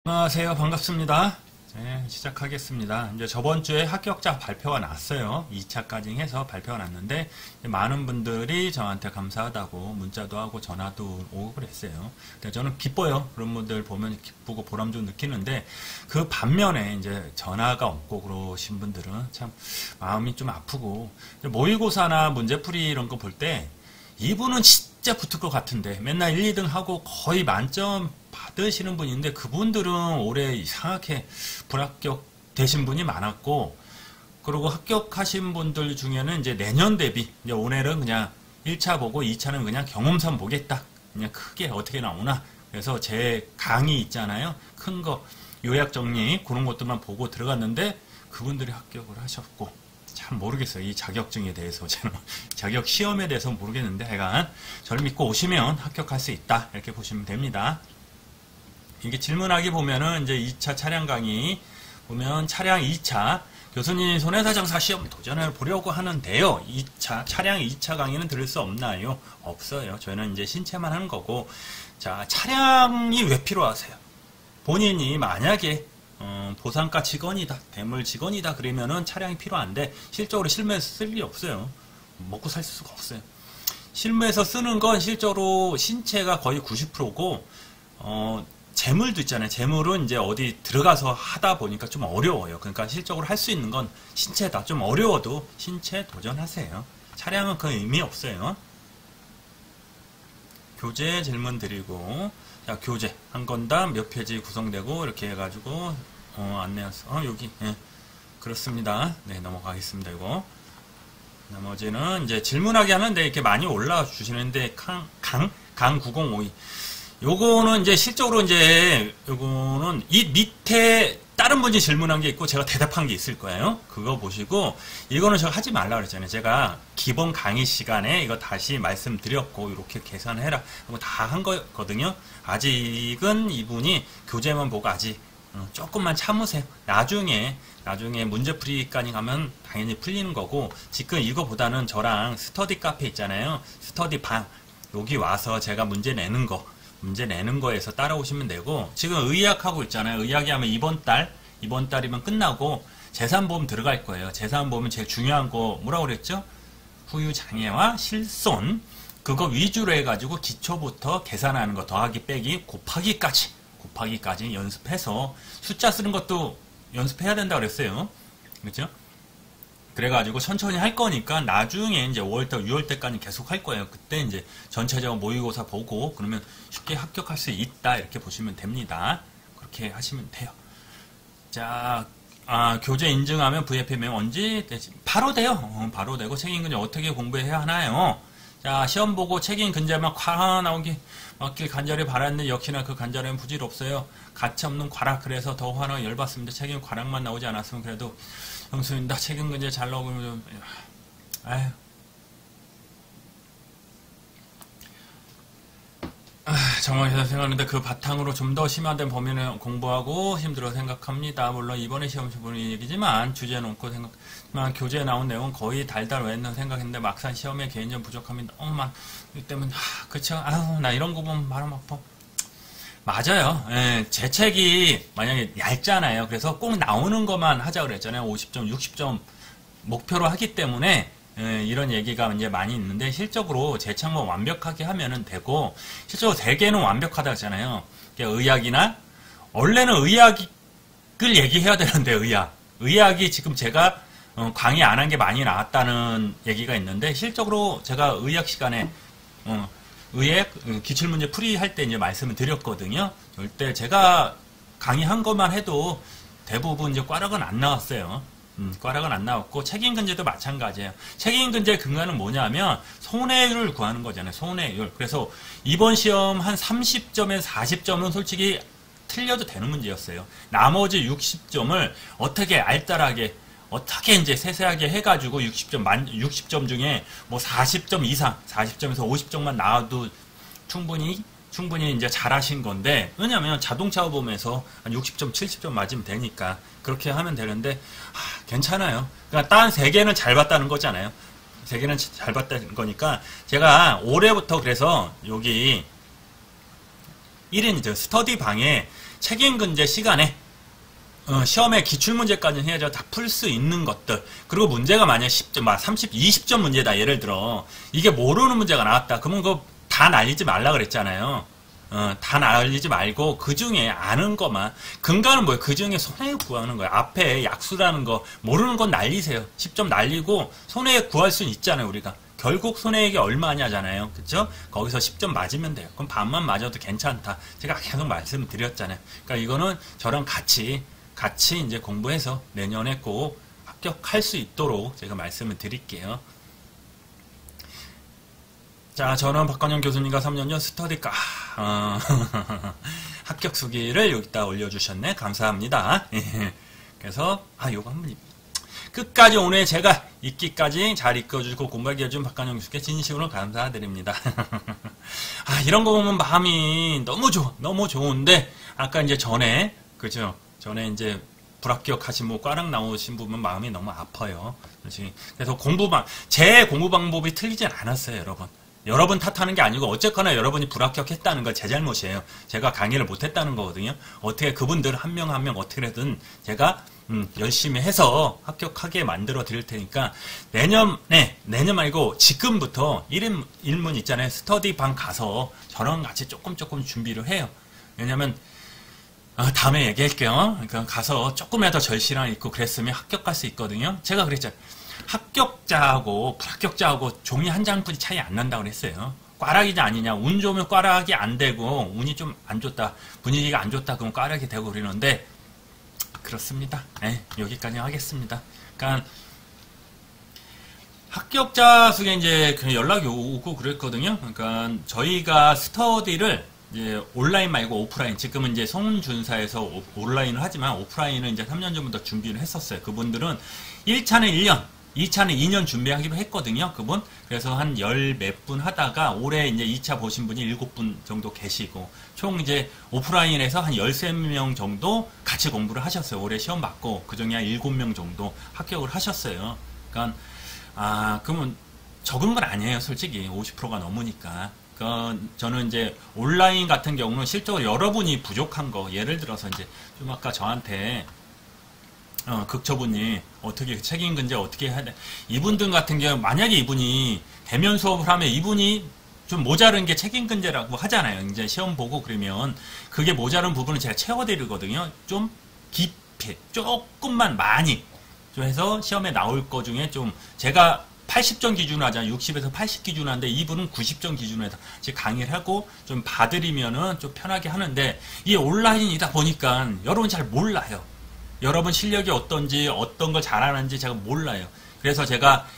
안녕하세요. 반갑습니다. 네, 시작하겠습니다. 이제 저번 주에 합격자 발표가 났어요. 2차까지 해서 발표가 났는데 많은 분들이 저한테 감사하다고 문자도 하고 전화도 오고 그랬어요. 근데 저는 기뻐요. 그런 분들 보면 기쁘고 보람 좀 느끼는데 그 반면에 이제 전화가 없고 그러신 분들은 참 마음이 좀 아프고 모의고사나 문제풀이 이런 거 볼 때 이분은 진짜 붙을 것 같은데 맨날 1, 2등 하고 거의 만점 받으시는 분인데 그분들은 올해 이상하게 불합격 되신 분이 많았고, 그리고 합격하신 분들 중에는 이제 내년 대비 이제 올해는 그냥 1차 보고 2차는 그냥 경험삼 보겠다, 그냥 크게 어떻게 나오나, 그래서 제 강의 있잖아요, 큰 거 요약 정리 그런 것들만 보고 들어갔는데 그분들이 합격을 하셨고, 참 모르겠어요. 이 자격증에 대해서 저는 자격 시험에 대해서 모르겠는데 하여간 저를 믿고 오시면 합격할 수 있다, 이렇게 보시면 됩니다. 이게 질문하기 보면은 이제 2차 차량 강의 보면 차량 2차 교수님 손해사정사 시험 도전해 보려고 하는데요. 2차 차량 2차 강의는 들을 수 없나요? 없어요. 저희는 이제 신체만 하는 거고. 자, 차량이 왜 필요하세요? 본인이 만약에 보상가 직원이다, 대물 직원이다 그러면은 차량이 필요한데 실적으로 실무에서 쓸 일이 없어요. 먹고 살 수가 없어요. 실무에서 쓰는 건 실제로 신체가 거의 90%고 재물도 있잖아요. 재물은 이제 어디 들어가서 하다 보니까 좀 어려워요. 그러니까 실적으로 할 수 있는 건 신체다. 좀 어려워도 신체 도전하세요. 차량은 그 의미 없어요. 교재 질문 드리고, 자, 교재 한 건당 몇 페이지 구성되고 이렇게 해가지고 안내해서 여기 그렇습니다. 네, 넘어가겠습니다. 이거 나머지는 이제 질문하기 하는데 이렇게 많이 올라와 주시는데 강 9052 요거는 이제 실적으로 이제 요거는 이 밑에 다른 분이 질문한 게 있고 제가 대답한 게 있을 거예요. 그거 보시고, 이거는 제가 하지 말라 그랬잖아요. 제가 기본 강의 시간에 이거 다시 말씀드렸고 이렇게 계산해라 하고 다 한 거거든요. 아직은 이분이 교재만 보고 아직 조금만 참으세요. 나중에 문제풀이까지 가면 당연히 풀리는 거고, 지금 이거보다는 저랑 스터디 카페 있잖아요. 스터디 방 여기 와서 제가 문제 내는 거에서 따라오시면 되고, 지금 의학하고 있잖아요. 의학이 하면 이번 달이면 끝나고 재산보험 들어갈 거예요. 재산보험은 제일 중요한 거 뭐라고 그랬죠? 후유장애와 실손, 그거 위주로 해가지고 기초부터 계산하는 거 더하기 빼기 곱하기까지 연습해서 숫자 쓰는 것도 연습해야 된다 그랬어요. 그렇죠? 그래가지고 천천히 할 거니까 나중에 이제 5월달, 6월달까지 계속 할 거예요. 그때 이제 전체적으로 모의고사 보고 그러면 쉽게 합격할 수 있다, 이렇게 보시면 됩니다. 그렇게 하시면 돼요. 자, 교재 인증하면 VFM 언제 되지? 바로 돼요. 바로 되고, 책임근제 어떻게 공부해야 하나요? 자, 시험 보고 책임 근제만 콱 나오기 맞길 간절히 바랐는데 역시나 그 간절함은 부질없어요. 가차없는 과락. 그래서 더 화나 열받습니다. 책임 과락만 나오지 않았으면 그래도 형수님 나 책임 근제 잘 나오면 좀 아휴. 정말 생각하는데 그 바탕으로 좀 더 심화된 범위를 공부하고 힘들어 생각합니다. 물론 이번에 시험 보는 얘기지만 주제 놓고 생각만 교재에 나온 내용은 거의 달달 외는 생각했는데 막상 시험에 개인전 부족합니다. 이 때문에 그쵸? 아유, 나 이런 거 보면 마음 아파. 맞아요. 예, 제 책이 만약에 얇잖아요. 그래서 꼭 나오는 것만 하자 그랬잖아요. 50점, 60점 목표로 하기 때문에 이런 얘기가 이제 많이 있는데, 실적으로 제 책만 완벽하게 하면은 되고, 실적으로 대개는 완벽하다 했잖아요. 의학이나, 원래는 의학을 얘기해야 되는데, 의학이 지금 제가 강의 안 한 게 많이 나왔다는 얘기가 있는데, 실적으로 제가 의학 시간에 의학 기출문제 풀이할 때 이제 말씀을 드렸거든요. 절대 제가 강의한 것만 해도 대부분 이제 꽈락은 안 나왔어요. 꽈락은 안 나왔고, 책임근제도 마찬가지예요. 책임근제 근거는 뭐냐면 손해율을 구하는 거잖아요. 손해율. 그래서 이번 시험 한 30점에서 40점은 솔직히 틀려도 되는 문제였어요. 나머지 60점을 어떻게 알뜰하게, 어떻게 이제 세세하게 해가지고 60점 중에 뭐 40점 이상, 40점에서 50점만 나와도 충분히 이제 잘하신 건데, 왜냐면 자동차 보험에서 한 60점, 70점 맞으면 되니까 그렇게 하면 되는데, 괜찮아요. 그러니까 딴 3개는 잘 봤다는 거잖아요. 3개는 잘 봤다는 거니까, 제가 올해부터 그래서 여기 1인 스터디 방에 책임근제 시간에 시험에 기출문제까지는 해야죠. 다 풀 수 있는 것들. 그리고 문제가 만약 10점, 30, 20점 문제다. 예를 들어. 이게 모르는 문제가 나왔다. 그러면 그거 다 날리지 말라 그랬잖아요. 다 날리지 말고 그 중에 아는 것만. 근간은 뭐예요? 그 중에 손해액 구하는 거예요. 앞에 약수라는 거 모르는 건 날리세요. 10점 날리고 손해액 구할 수는 있잖아요. 우리가. 결국 손해액이 얼마냐잖아요. 그쵸? 거기서 10점 맞으면 돼요. 그럼 반만 맞아도 괜찮다. 제가 계속 말씀드렸잖아요. 그러니까 이거는 저랑 같이 이제 공부해서 내년에 꼭 합격할 수 있도록 제가 말씀을 드릴게요. 자, 저는 박건영 교수님과 3년 전 스터디가 합격 수기를 여기다 올려주셨네. 감사합니다. 그래서 요거 한번 끝까지 오늘 제가 읽기까지 잘 읽어주고 공부하게 해준 박건영 교수께 진심으로 감사드립니다. 이런 거 보면 마음이 너무 좋은데 아까 이제 전에 그죠? 전에 이제 불합격하신 과락 나오신 분은 마음이 너무 아파요. 그래서 제 공부 방법이 틀리진 않았어요, 여러분. 여러분 탓하는 게 아니고 어쨌거나 여러분이 불합격했다는 건 제 잘못이에요. 제가 강의를 못했다는 거거든요. 어떻게 그분들 한 명 한 명 어떻게든 제가 열심히 해서 합격하게 만들어 드릴 테니까 내년 말고 지금부터 1문 있잖아요. 스터디 방 가서 저랑 같이 조금 준비를 해요. 왜냐면 다음에 얘기할게요. 그러니까 가서 조금이라도 절실함 있고 그랬으면 합격할 수 있거든요. 제가 그랬잖아요. 합격자하고 불합격자하고 종이 한 장뿐이 차이 안 난다고 그랬어요. 꽈락이냐 아니냐. 운 좋으면 꽈락이 안 되고 운이 좀 안 좋다. 분위기가 안 좋다. 그러면 꽈락이 되고 그러는데 그렇습니다. 여기까지 하겠습니다. 그러니까 합격자 중에 이제 연락이 오고 그랬거든요. 그러니까 저희가 스터디를 이제 온라인 말고 오프라인, 지금은 이제 송준사에서 온라인을 하지만 오프라인은 이제 3년 전부터 준비를 했었어요. 그분들은 1차는 1년, 2차는 2년 준비하기로 했거든요. 그분. 그래서 한 열 몇 분 하다가 올해 이제 2차 보신 분이 7분 정도 계시고 총 이제 오프라인에서 한 13명 정도 같이 공부를 하셨어요. 올해 시험 받고 그 중에 한 7명 정도 합격을 하셨어요. 그러니까 그러면 적은 건 아니에요. 솔직히 50%가 넘으니까. 저는 이제 온라인 같은 경우는 실제로 여러분이 부족한 거, 예를 들어서 이제 좀 아까 저한테 극처분이 어떻게 책임근제 어떻게 해야 돼? 이분들 같은 경우 만약에 이분이 대면 수업을 하면 이분이 좀 모자른 게 책임근제라고 하잖아요. 이제 시험 보고 그러면 그게 모자른 부분을 제가 채워드리거든요. 좀 깊이, 조금만 많이 좀 해서 시험에 나올 거 중에 좀 제가 80점 기준으로 하잖아요. 60에서 80 기준으로 하는데 이분은 90점 기준으로 해서 강의를 하고 좀 봐드리면은 좀 편하게 하는데 이게 온라인이다 보니까 여러분 잘 몰라요. 여러분 실력이 어떤지 어떤 걸 잘하는지 제가 몰라요. 그래서 제가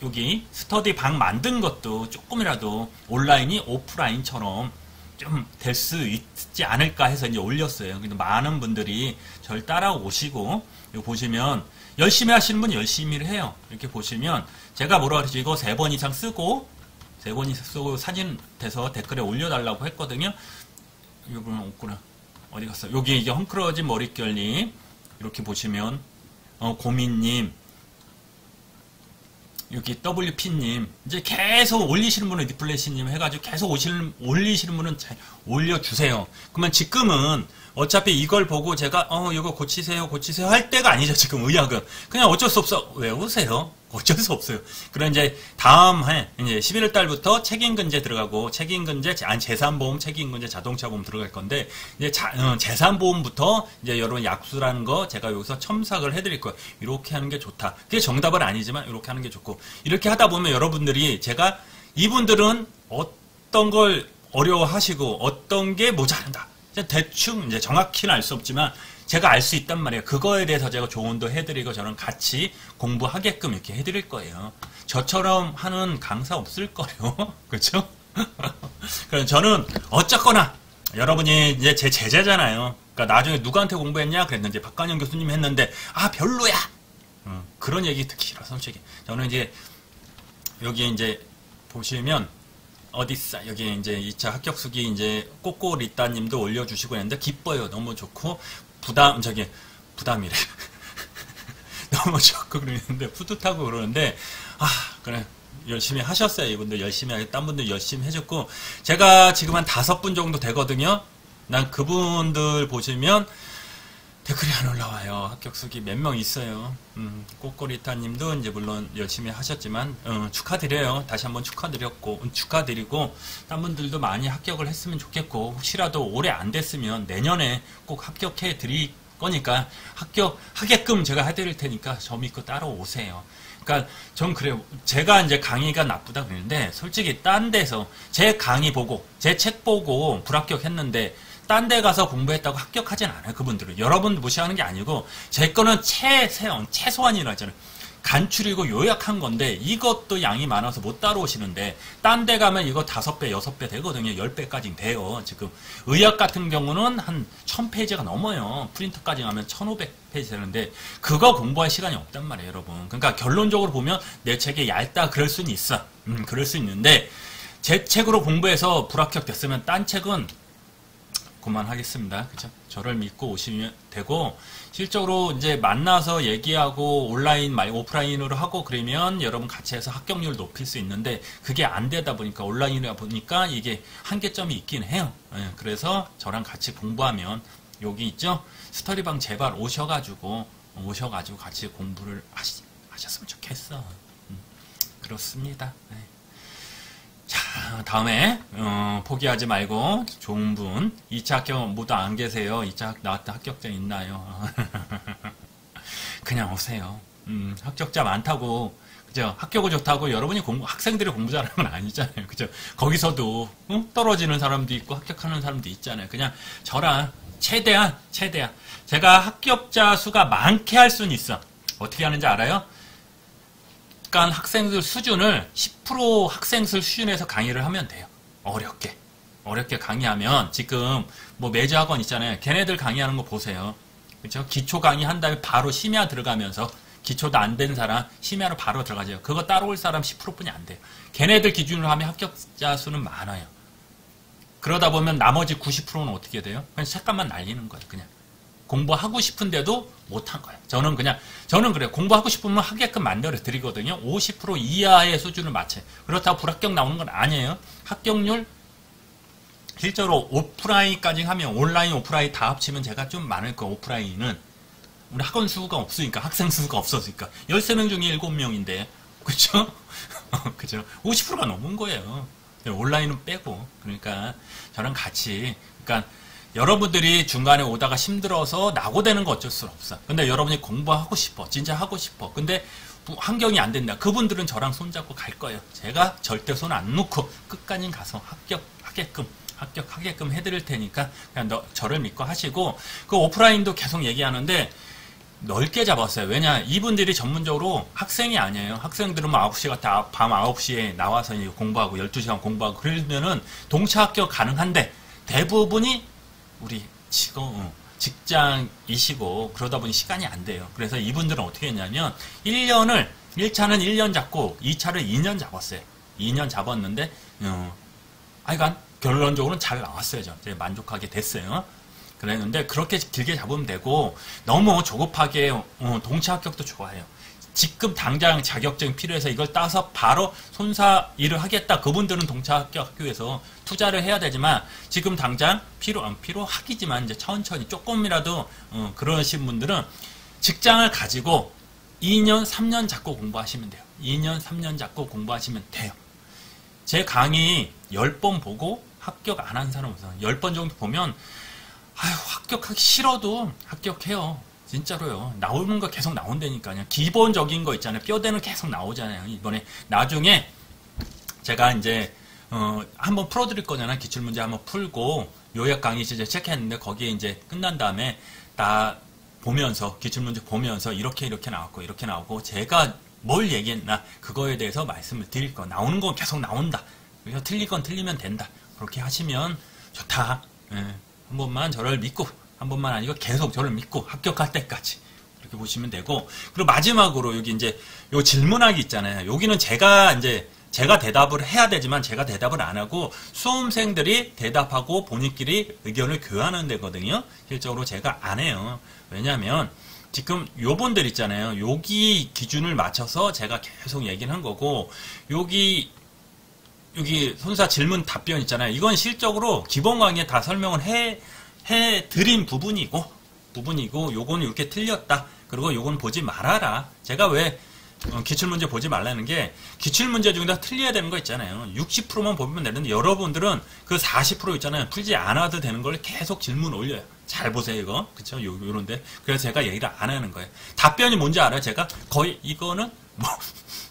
여기 스터디 방 만든 것도 조금이라도 온라인이 오프라인처럼 좀 될 수 있지 않을까 해서 이제 올렸어요. 근데 많은 분들이 저를 따라오시고 이거 보시면 열심히 하시는 분이 열심히 해요. 이렇게 보시면 제가 뭐라 그러지 이거 3번 이상 쓰고 3번 이상 쓰고 사진 돼서 댓글에 올려달라고 했거든요. 이분은 없구나. 어디 갔어? 여기 이게 헝클어진 머릿결님 이렇게 보시면 고민님 여기 WP님 이제 계속 올리시는 분은 리플래시님 해가지고 계속 올리시는 분은 잘 올려주세요. 그러면 지금은 어차피 이걸 보고 제가 이거 고치세요 할 때가 아니죠. 지금 의학은 그냥 어쩔 수 없어 외우세요. 어쩔 수 없어요. 그럼 이제 다음 해 이제 11월 달부터 책임근제 들어가고 책임근제 재산보험 책임근제 자동차보험 들어갈 건데 이제 재산보험부터 이제 여러분 약수라는 거 제가 여기서 첨삭을 해드릴 거예요. 이렇게 하는 게 좋다. 그게 정답은 아니지만 이렇게 하는 게 좋고 이렇게 하다 보면 여러분들이 제가 이분들은 어떤 걸 어려워하시고 어떤 게 모자란다. 대충 이제 정확히는 알 수 없지만 제가 알 수 있단 말이에요. 그거에 대해서 제가 조언도 해드리고 저는 같이 공부하게끔 이렇게 해드릴 거예요. 저처럼 하는 강사 없을 거예요. 그렇죠? 그래서 저는 어쨌거나 여러분이 이제 제 제자잖아요. 그러니까 나중에 누구한테 공부했냐 그랬는데 박관영 교수님 했는데 별로야. 그런 얘기 듣기 싫어 솔직히. 저는 이제 여기 이제 보시면 어딨어? 여기 이제 2차 합격수기 이제 꼬꼬리따님도 올려주시고 했는데 기뻐요. 너무 좋고 부담이래. 너무 좋고 그러는데 뿌듯하고 그러는데 그래 열심히 하셨어요. 이분들 열심히 하고 딴 분들 열심히 해줬고 제가 지금 한 5분 정도 되거든요. 난 그분들 보시면 댓글이 안 올라와요. 합격수기 몇 명 있어요. 꼬꼬리타님도 이제 물론 열심히 하셨지만 축하드려요. 다시 한번 축하드리고 딴 분들도 많이 합격을 했으면 좋겠고 혹시라도 올해 안 됐으면 내년에 꼭 합격해 드릴 거니까 합격하게끔 제가 해드릴 테니까 저 믿고 따라오세요. 그러니까 전 그래요. 제가 이제 강의가 나쁘다 그러는데 솔직히 딴 데서 제 강의 보고 제 책 보고 불합격했는데 딴 데 가서 공부했다고 합격하진 않아요. 그분들은. 여러분 무시하는 게 아니고 제 거는 최소한이라 하잖아요. 간추리고 요약한 건데 이것도 양이 많아서 못 따라오시는데 딴 데 가면 이거 5배, 6배 되거든요. 10배까지 돼요. 지금 의학 같은 경우는 한 1000페이지가 넘어요. 프린터까지 가면 1500페이지 되는데 그거 공부할 시간이 없단 말이에요. 여러분. 그러니까 결론적으로 보면 내 책이 얇다 그럴 수는 있어. 그럴 수 있는데 제 책으로 공부해서 불합격 됐으면 딴 책은 그만하겠습니다. 그죠? 저를 믿고 오시면 되고 실적으로 이제 만나서 얘기하고 온라인 말고 오프라인으로 하고 그러면 여러분 같이 해서 합격률 높일 수 있는데 그게 안 되다 보니까 온라인이다 보니까 이게 한계점이 있긴 해요. 예, 그래서 저랑 같이 공부하면 여기 있죠? 스터디방 제발 오셔가지고 같이 공부를 하셨으면 좋겠어. 그렇습니다. 네. 자, 다음에 포기하지 말고 좋은 분 2차 합격 모두 안 계세요. 2차 나왔다 합격자 있나요? 그냥 오세요. 합격자 많다고 그죠? 합격이 좋다고 여러분이 학생들이 공부 잘하는 건 아니잖아요. 그죠? 거기서도 떨어지는 사람도 있고 합격하는 사람도 있잖아요. 그냥 저랑 최대한 제가 합격자 수가 많게 할 수는 있어. 어떻게 하는지 알아요? 그러니까 학생들 수준을 10% 학생들 수준에서 강의를 하면 돼요. 어렵게 강의하면 지금 뭐 매주 학원 있잖아요. 걔네들 강의하는 거 보세요. 그렇죠? 기초 강의 한 다음에 바로 심야 들어가면서 기초도 안 된 사람 심야로 바로 들어가죠. 그거 따라올 사람 10%뿐이 안 돼요. 걔네들 기준으로 하면 합격자 수는 많아요. 그러다 보면 나머지 90%는 어떻게 돼요? 그냥 책값만 날리는 거예요. 그냥 공부하고 싶은데도 못한 거예요. 저는 그래요. 공부하고 싶으면 하게끔 만들어 드리거든요. 50% 이하의 수준을 맞춰요. 그렇다고 불합격 나오는 건 아니에요. 합격률 실제로 오프라인까지 하면 온라인 오프라인 다 합치면 제가 좀 많을 거예요. 오프라인은 우리 학원 수가 없으니까 학생 수가 없었으니까 13명 중에 7명인데 그렇죠? 그죠? 50%가 넘은 거예요. 온라인은 빼고 그러니까 저랑 같이 그러니까 여러분들이 중간에 오다가 힘들어서 낙오되는 거 어쩔 수 없어. 근데 여러분이 공부하고 싶어. 진짜 하고 싶어. 근데 환경이 안 된다. 그분들은 저랑 손잡고 갈 거예요. 제가 절대 손 안 놓고 끝까지 가서 합격하게끔 해드릴 테니까 그냥 저를 믿고 하시고 그 오프라인도 계속 얘기하는데 넓게 잡았어요. 왜냐 이분들이 전문적으로 학생이 아니에요. 학생들은 뭐 9시 같아 밤 9시에 나와서 공부하고 12시간 공부하고 그러면은 동차 합격 가능한데 대부분이 우리 직장이시고 그러다 보니 시간이 안 돼요. 그래서 이분들은 어떻게 했냐면 1차는 1년 잡고 2차를 2년 잡았어요. 2년 잡았는데 하여간 결론적으로는 잘 나왔어요. 이제 만족하게 됐어요. 그랬는데 그렇게 길게 잡으면 되고 너무 조급하게 동차 합격도 좋아해요. 지금 당장 자격증 필요해서 이걸 따서 바로 손사 일을 하겠다. 그분들은 동차 학교에서 투자를 해야 되지만 지금 당장 필요하기지만 이제 천천히 조금이라도 그러신 분들은 직장을 가지고 2년, 3년 잡고 공부하시면 돼요. 2년, 3년 잡고 공부하시면 돼요. 제 강의 10번 보고 합격 안 한 사람 없어요. 10번 정도 보면 합격하기 싫어도 합격해요. 진짜로요. 나오는 거 계속 나온다니까요. 기본적인 거 있잖아요. 뼈대는 계속 나오잖아요. 이번에 나중에 제가 이제 한번 풀어드릴 거잖아요. 기출문제 한번 풀고 요약 강의 이제 체크했는데 거기에 이제 끝난 다음에 다 보면서 기출문제 보면서 이렇게 나왔고 이렇게 나오고 제가 뭘 얘기했나 그거에 대해서 말씀을 드릴 거. 나오는 건 계속 나온다. 그래서 틀릴 건 틀리면 된다. 그렇게 하시면 좋다. 예. 한 번만 저를 믿고 한 번만 아니고 계속 저를 믿고 합격할 때까지 이렇게 보시면 되고 그리고 마지막으로 여기 이제 요 질문하기 있잖아요. 여기는 제가 대답을 해야 되지만 제가 대답을 안 하고 수험생들이 대답하고 본인끼리 의견을 교환하는 데거든요. 실적으로 제가 안 해요. 왜냐하면 지금 요분들 있잖아요. 여기 기준을 맞춰서 제가 계속 얘기를 한 거고 여기 손사 질문 답변 있잖아요. 이건 실적으로 기본 강의에 다 설명을 해드린 부분이고 요거는 이렇게 틀렸다. 그리고 요건 보지 말아라. 제가 왜 기출문제 보지 말라는 게 기출문제 중에서 틀려야 되는 거 있잖아요. 60%만 보면 되는데 여러분들은 그 40% 있잖아요. 풀지 않아도 되는 걸 계속 질문 올려요. 잘 보세요 이거. 그쵸? 요런데. 그래서 제가 얘기를 안 하는 거예요. 답변이 뭔지 알아요? 제가 거의 이거는 뭐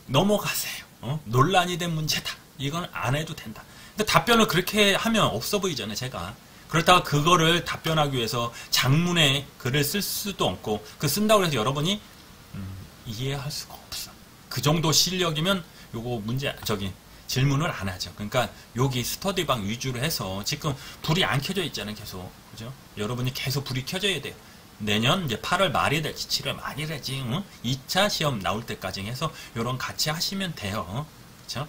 넘어가세요. 논란이 된 문제다. 이건 안 해도 된다. 근데 답변을 그렇게 하면 없어 보이잖아요. 제가. 그렇다가 그거를 답변하기 위해서 장문에 글을 쓸 수도 없고 그 쓴다고 해서 여러분이 이해할 수가 없어. 그 정도 실력이면 요거 질문을 안 하죠. 그러니까 여기 스터디방 위주로 해서 지금 불이 안 켜져 있잖아요. 계속. 그죠? 여러분이 계속 불이 켜져야 돼요. 내년 이제 8월 말이 될지 7월 말이 될지 2차 시험 나올 때까지 해서 요런 같이 하시면 돼요. 그렇죠?